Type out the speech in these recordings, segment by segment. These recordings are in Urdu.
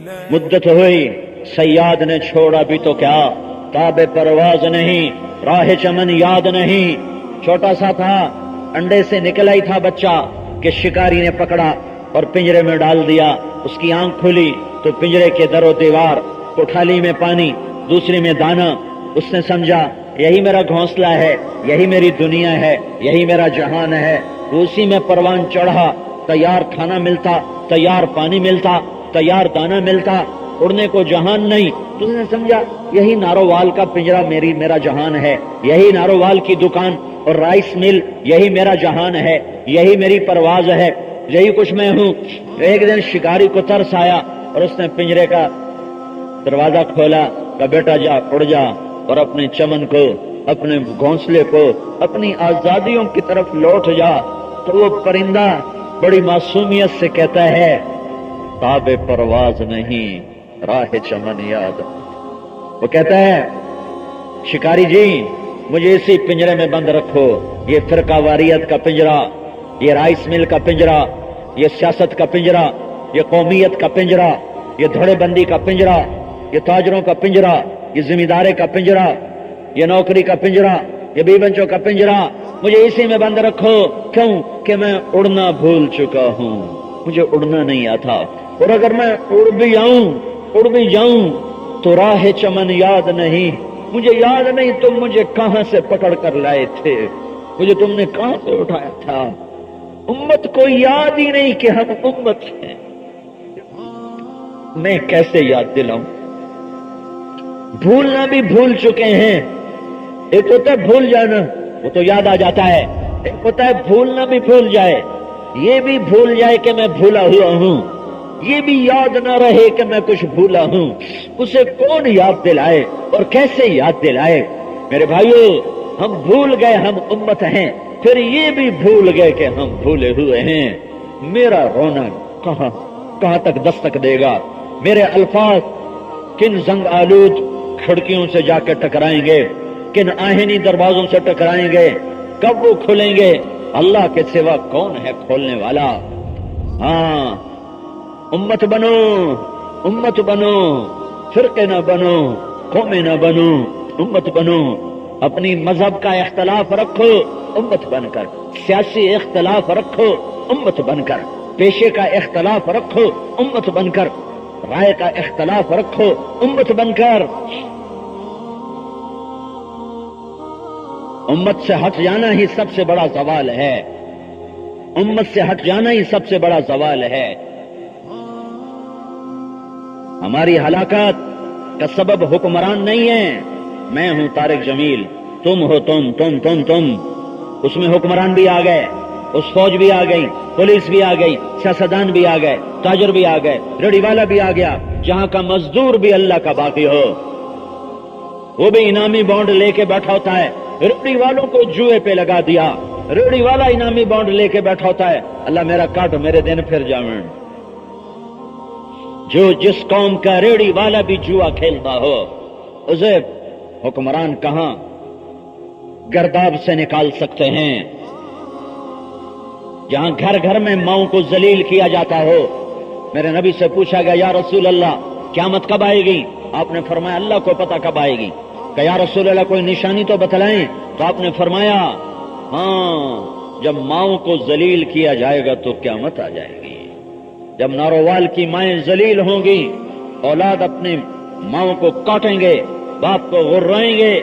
مدت ہوئی صیاد نے چھوڑا بھی تو کیا، تاب پرواز نہیں، راہ چمن یاد نہیں۔ چھوٹا سا تھا، انڈے سے نکلا ہی تھا بچہ کہ شکاری نے پکڑا اور پنجرے میں ڈال دیا۔ اس کی آنکھ کھلی تو پنجرے کے در و دیوار، کوٹھالی میں پانی، دوسری میں دانا۔ اس نے سمجھا یہی میرا گھونسلہ ہے، یہی میری دنیا ہے، یہی میرا جہان ہے۔ اسی میں پروان چڑھا، تیار کھانا ملتا، تیار پانی ملتا، تیار دانا ملتا، اڑنے کو جہان نہیں۔ تو اس نے سمجھا یہی نارووال کا پنجرا میرا جہان ہے، یہی نارووال کی دکان اور رائس مل یہی میرا جہان ہے، یہی میری پرواز ہے، یہی کچھ میں ہوں۔ ایک دن شکاری کو ترس آیا اور اس نے پنجرے کا دروازہ کھولا کہ بیٹا جا، اڑ جا اور اپنے چمن کو، اپنے گھونسلے کو، اپنی آزادیوں کی طرف لوٹ جا۔ تو وہ پرندہ بڑی معصومیت سے کہتا ہے تاب پرواز نہیں، راہ چمن یاد۔ وہ کہتا ہے شکاری جی مجھے اسی پنجرے میں بند رکھو، یہ فرقہ واریت کا پنجرا، یہ رائس مل کا پنجرا، یہ سیاست کا پنجرا، یہ قومیت کا پنجرا، یہ دھڑے بندی کا پنجرا، یہ تاجروں کا پنجرا، یہ زمیندارے کا پنجرا، یہ نوکری کا پنجرا، یہ بی بنچوں کا پنجرا، مجھے اسی میں بند رکھو۔ کیوں کہ میں اڑنا بھول چکا ہوں، مجھے اڑنا نہیں آتا، اور اگر میں اڑ بھی جاؤں تو راہ چمن یاد نہیں، مجھے یاد نہیں تم مجھے کہاں سے پکڑ کر لائے تھے، مجھے تم نے کہاں سے اٹھایا تھا۔ امت کو یاد ہی نہیں کہ ہم امت ہیں، میں کیسے یاد دلاؤں؟ بھولنا بھی بھول چکے ہیں۔ ایک ہوتا ہے بھول جانا، وہ تو یاد آ جاتا ہے، ایک ہوتا ہے بھولنا بھی بھول جائے، یہ بھی بھول جائے کہ میں بھولا ہوا ہوں، یہ بھی یاد نہ رہے کہ میں کچھ بھولا ہوں، اسے کون یاد دلائے اور کیسے یاد دلائے؟ میرے بھائیو ہم بھول گئے ہم امت ہیں، پھر یہ بھی بھول گئے کہ ہم بھولے ہوئے ہیں۔ میرا رونا کہاں تک دستک دے گا؟ میرے الفاظ کن زنگ آلود کھڑکیوں سے جا کے ٹکرائیں گے، کن آہنی دروازوں سے ٹکرائیں گے؟ کب وہ کھلیں گے؟ اللہ کے سوا کون ہے کھولنے والا؟ ہاں امت بنو، امت بنو، فرقے نہ بنو، قومیں نہ بنو، امت بنو۔ اپنی مذہب کا اختلاف رکھو امت بن کر، سیاسی اختلاف رکھو امت بن کر، پیشے کا اختلاف رکھو امت بن کر، رائے کا اختلاف رکھو امت بن کر۔ امت سے ہٹ جانا ہی سب سے بڑا زوال ہے، امت سے ہٹ جانا ہی سب سے بڑا زوال ہے۔ ہماری ہلاکت کا سبب حکمران نہیں ہے۔ میں ہوں طارق جمیل، تم ہو تم۔ اس میں حکمران بھی آ گئے، اس فوج بھی آ گئی، پولیس بھی آ گئی، سیاستدان بھی آ گئے، تاجر بھی آ گئے، ریڑھی والا بھی آ گیا، جہاں کا مزدور بھی اللہ کا باقی ہو، وہ بھی انعامی بانڈ لے کے بیٹھا ہوتا ہے۔ ریڑھی والوں کو جوئے پہ لگا دیا، ریڑھی والا انعامی بانڈ لے کے بیٹھا ہوتا ہے، اللہ میرا کاٹ میرے دن پھر جاویں۔ جو جس قوم کا ریڑھی والا بھی جوا کھیلتا ہو، اسے حکمران کہاں گرداب سے نکال سکتے ہیں؟ جہاں گھر گھر میں ماؤں کو ذلیل کیا جاتا ہو۔ میرے نبی سے پوچھا گیا یا رسول اللہ قیامت کب آئے گی؟ آپ نے فرمایا اللہ کو پتہ کب آئے گی۔ کہ یا رسول اللہ کوئی نشانی تو بتلائیں؟ تو آپ نے فرمایا ہاں جب ماؤں کو ذلیل کیا جائے گا تو قیامت آ جائے گی۔ جب نارووال کی مائیں ذلیل ہوں گی، اولاد اپنے ماؤں کو کاٹیں گے، باپ کو غرائیں گے،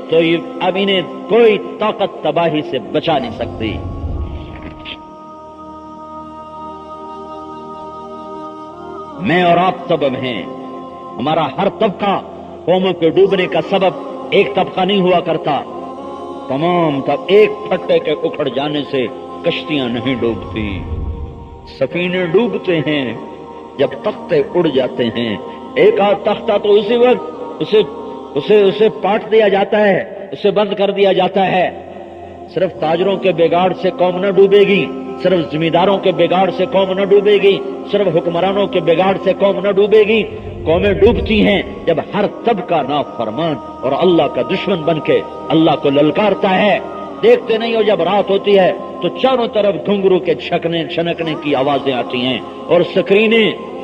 تو اب انہیں کوئی طاقت تباہی سے بچا نہیں سکتی۔ میں اور آپ سبب ہیں، ہمارا ہر طبقہ قوموں کے ڈوبنے کا سبب ایک طبقہ نہیں ہوا کرتا۔ تمام ایک پھٹے کے اکھڑ جانے سے کشتیاں نہیں ڈوبتی، سفینے ڈوبتے ہیں جب تختے اڑ جاتے ہیں۔ ایک آدھ تختہ تو اسی وقت اسے پاٹ دیا جاتا ہے، اسے بند کر دیا جاتا ہے۔ صرف تاجروں کے بگاڑ سے قوم نہ ڈوبے گی، صرف زمینداروں کے بگاڑ سے قوم نہ ڈوبے گی، صرف حکمرانوں کے بگاڑ سے قوم نہ ڈوبے گی۔ قومیں ڈوبتی ہیں جب ہر طبقہ نافرمان اور اللہ کا دشمن بن کے اللہ کو للکارتا ہے۔ دیکھتے نہیں ہو جب رات ہوتی ہے تو چاروں طرف گھنگرو کے چھنکنے کی آوازیں آتی ہیں، اور سکرینیں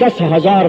10,000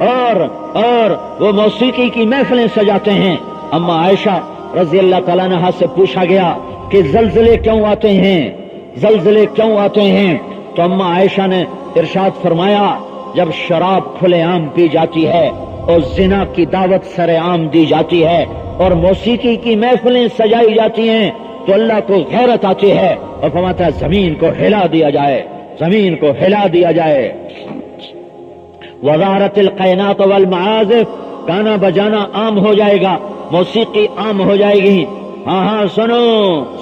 اور وہ موسیقی کی محفلیں سجاتے ہیں۔ اما عائشہ رضی اللہ تعالیٰ عنہا سے پوچھا گیا کہ زلزلے کیوں آتے ہیں، زلزلے کیوں آتے ہیں؟ تو اما عائشہ نے ارشاد فرمایا جب شراب کھلے عام پی جاتی ہے اور زنا کی دعوت سر عام دی جاتی ہے اور موسیقی کی محفلیں سجائی جاتی ہیں تو اللہ کو غیرت آتی ہے اور فرماتا ہے زمین کو ہلا دیا جائے، زمین کو ہلا دیا جائے۔ وزارت القینات والمعازف، گانا بجانا عام ہو جائے گا، موسیقی عام ہو جائے گی۔ ہاں سنو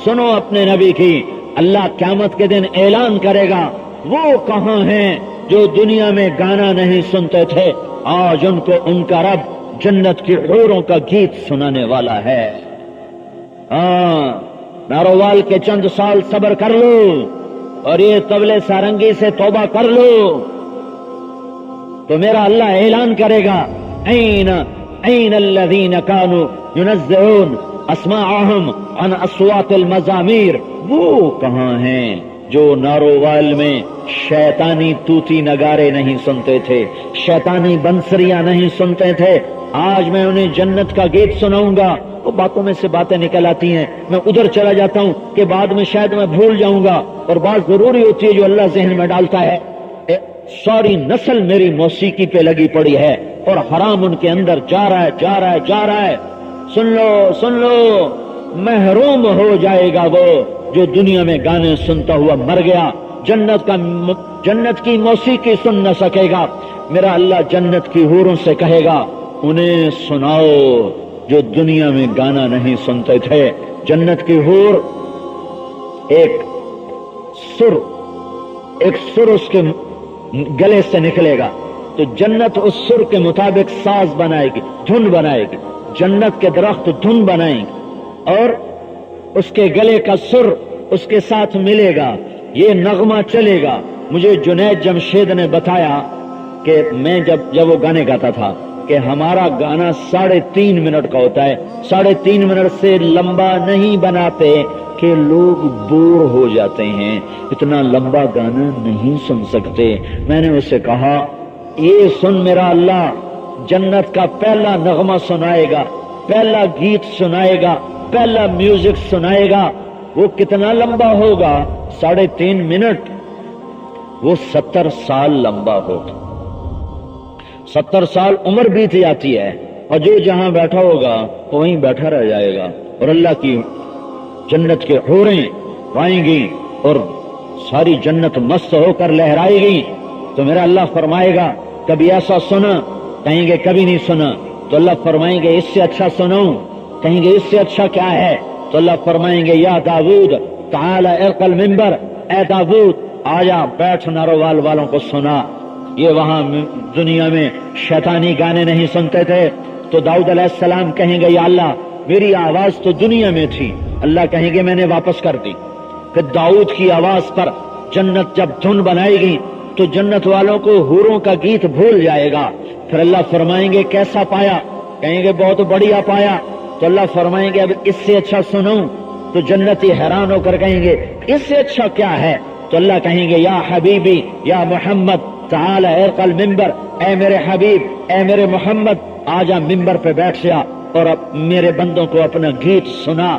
سنو اپنے نبی کی، اللہ قیامت کے دن اعلان کرے گا وہ کہاں ہیں جو دنیا میں گانا نہیں سنتے تھے، آج ان کو ان کا رب جنت کی حوروں کا گیت سنانے والا ہے۔ نارووال کے چند سال صبر کر لو اور یہ طبلے سارنگی سے توبہ کر لو تو میرا اللہ اعلان کرے گا این الذین کانوا ینزعون اسماعهم عن اصوات المزامیر، وہ کہاں ہیں جو نارووال میں شیطانی توتی نگارے نہیں سنتے تھے، شیطانی بنسریاں نہیں سنتے تھے، آج میں انہیں جنت کا گیت سناؤں گا۔ وہ باتوں میں سے باتیں نکل آتی ہیں، میں ادھر چلا جاتا ہوں کہ بعد میں شاید میں بھول جاؤں گا، اور بات ضروری ہوتی ہے جو اللہ ذہن میں ڈالتا ہے۔ ساری نسل میری موسیقی پہ لگی پڑی ہے اور حرام ان کے اندر جا رہا ہے جا رہا ہے جا رہا ہے۔ سن لو محروم ہو جائے گا وہ جو دنیا میں گانے سنتا ہوا مر گیا، جنت کی موسیقی سن نہ سکے گا۔ میرا اللہ جنت کی حوروں سے کہے گا انہیں سناؤ جو دنیا میں گانا نہیں سنتے تھے۔ جنت کی حور ایک سر اس کے گلے سے نکلے گا تو جنت اس سر کے مطابق ساز بنائے گی، دھن بنائے گی، جنت کے درخت دھن بنائیں گے اور اس کے گلے کا سر اس کے ساتھ ملے گا، یہ نغمہ چلے گا۔ مجھے جنید جمشید نے بتایا کہ میں جب وہ گانے گاتا تھا کہ ہمارا گانا 3.5 منٹ کا ہوتا ہے، 3.5 منٹ سے لمبا نہیں بناتے کہ لوگ بور ہو جاتے ہیں، اتنا لمبا گانا نہیں سن سکتے۔ میں نے اسے کہا یہ سن میرا اللہ جنت کا پہلا نغمہ سنائے گا، پہلا گیت سنائے گا، پہلا میوزک سنائے گا، وہ کتنا لمبا ہوگا؟ 3.5 منٹ، وہ 70 سال لمبا ہوگا۔ 70 سال عمر بیت جاتی ہے اور جو جہاں بیٹھا ہوگا وہ وہیں بیٹھا رہ جائے گا، اور اللہ کی جنت کے حوریں آئیں گی اور ساری جنت مست ہو کر لہرائے گی۔ تو میرا اللہ فرمائے گا کبھی ایسا سنا؟ کہیں گے کبھی نہیں سنا۔ تو اللہ فرمائیں گے اس سے اچھا سناؤں؟ کہیں گے اس سے اچھا کیا ہے؟ تو اللہ فرمائیں گے یا داؤد تعالی ارقى المنبر، اے داؤد آجا بیٹھ نارووال والوں کو سنا۔ یہ وہاں دنیا میں شیطانی گانے نہیں سنتے تھے تو داؤد علیہ السلام کہیں گے یا اللہ میری آواز تو دنیا میں تھی، اللہ کہیں گے میں نے واپس کر دی۔ پھر داؤد کی آواز پر جنت جب دھن بنائے گی تو جنت والوں کو حوروں کا گیت بھول جائے گا۔ پھر اللہ فرمائیں گے کیسا پایا؟ کہیں گے بہت بڑھیا پایا۔ تو اللہ فرمائیں گے اب اس سے اچھا سنوں؟ تو جنتی حیران ہو کر کہیں گے اس سے اچھا کیا ہے؟ تو اللہ کہیں گے یا حبیبی یا محمد تعالی ارقى المنبر، اے میرے حبیب اے میرے محمد آجا ممبر پہ بیٹھ جا اور اب میرے بندوں کو اپنا گیت سنا۔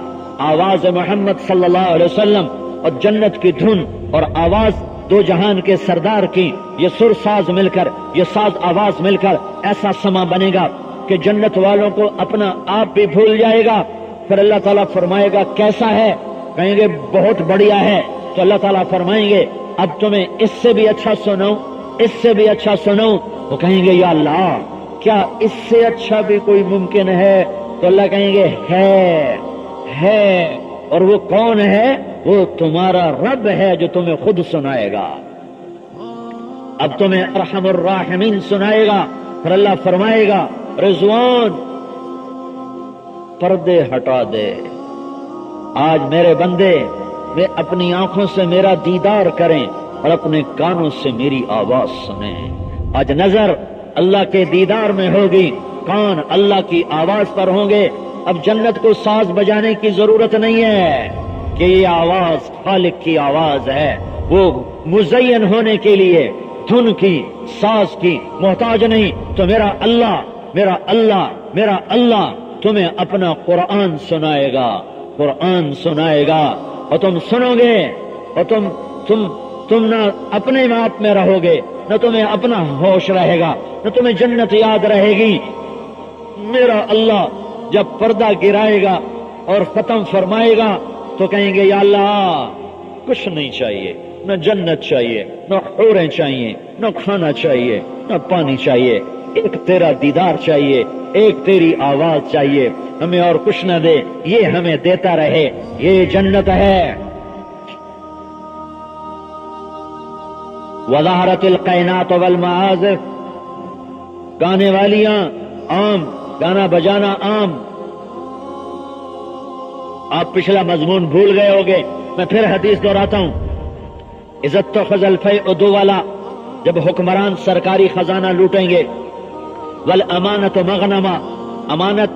آواز محمد صلی اللہ علیہ وسلم اور جنت کی دھن اور آواز دو جہان کے سردار کی، یہ سر ساز مل کر، یہ ساز آواز مل کر ایسا سما بنے گا کہ جنت والوں کو اپنا آپ بھی بھول جائے گا۔ پھر اللہ تعالیٰ فرمائے گا کیسا ہے؟ کہیں گے بہت بڑھیا ہے۔ تو اللہ تعالیٰ فرمائیں گے اب تمہیں اس سے بھی اچھا سناؤں، اس سے بھی اچھا سناؤں؟ وہ کہیں گے یا اللہ کیا اس سے اچھا بھی کوئی ممکن ہے؟ تو اللہ کہیں گے ہے، اور وہ کون ہے؟ وہ تمہارا رب ہے جو تمہیں خود سنائے گا، اب تمہیں ارحم الراحمین سنائے گا۔ پھر اللہ فرمائے گا رضوان پردے ہٹا دے، آج میرے بندے وہ اپنی آنکھوں سے میرا دیدار کریں اور اپنے کانوں سے میری آواز سنیں۔ آج نظر اللہ کے دیدار میں ہوگی، کان اللہ کی آواز پر ہوں گے۔ اب جنت کو ساز بجانے کی ضرورت نہیں ہے کہ یہ آواز خالق کی آواز ہے، وہ مزین ہونے کے لیے دھن کی ساز کی محتاج نہیں، تو میرا اللہ میرا اللہ میرا اللہ تمہیں اپنا قرآن سنائے گا، قرآن سنائے گا، اور تم سنو گے، اور تم نہ اپنے آپ میں رہو گے، نہ تمہیں اپنا ہوش رہے گا، نہ تمہیں جنت یاد رہے گی۔ میرا اللہ جب پردہ گرائے گا اور ختم فرمائے گا تو کہیں گے یا اللہ کچھ نہیں چاہیے، نہ جنت چاہیے، نہ حوریں چاہیے، نہ کھانا چاہیے، نہ پانی چاہیے، ایک تیرا دیدار چاہیے، ایک تیری آواز چاہیے، ہمیں اور کچھ نہ دے، یہ ہمیں دیتا رہے، یہ جنت ہے۔ وظہرت القینات والمعازف، گانے والیاں عام، گانا بجانا عام۔ آپ پچھلا مضمون بھول گئے ہوگے، میں پھر حدیث دہراتا ہوں۔ اذا اتخذ الفیء دوالا، جب حکمران سرکاری خزانہ لوٹیں گے، والامانۃ مغنما، امانت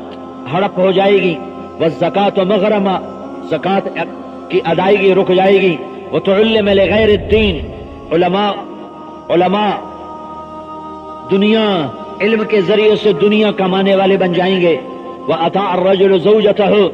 ہڑپ ہو جائے گی، والزکاۃ مغرما، زکات کی ادائیگی رک جائے گی، وتعلم لغیر الدین، علماء دنیا علم کے ذریعے سے دنیا کمانے والے بن جائیں گے، وَأَطَاعَ الرَّجُلُ زَوْجَتَهُ،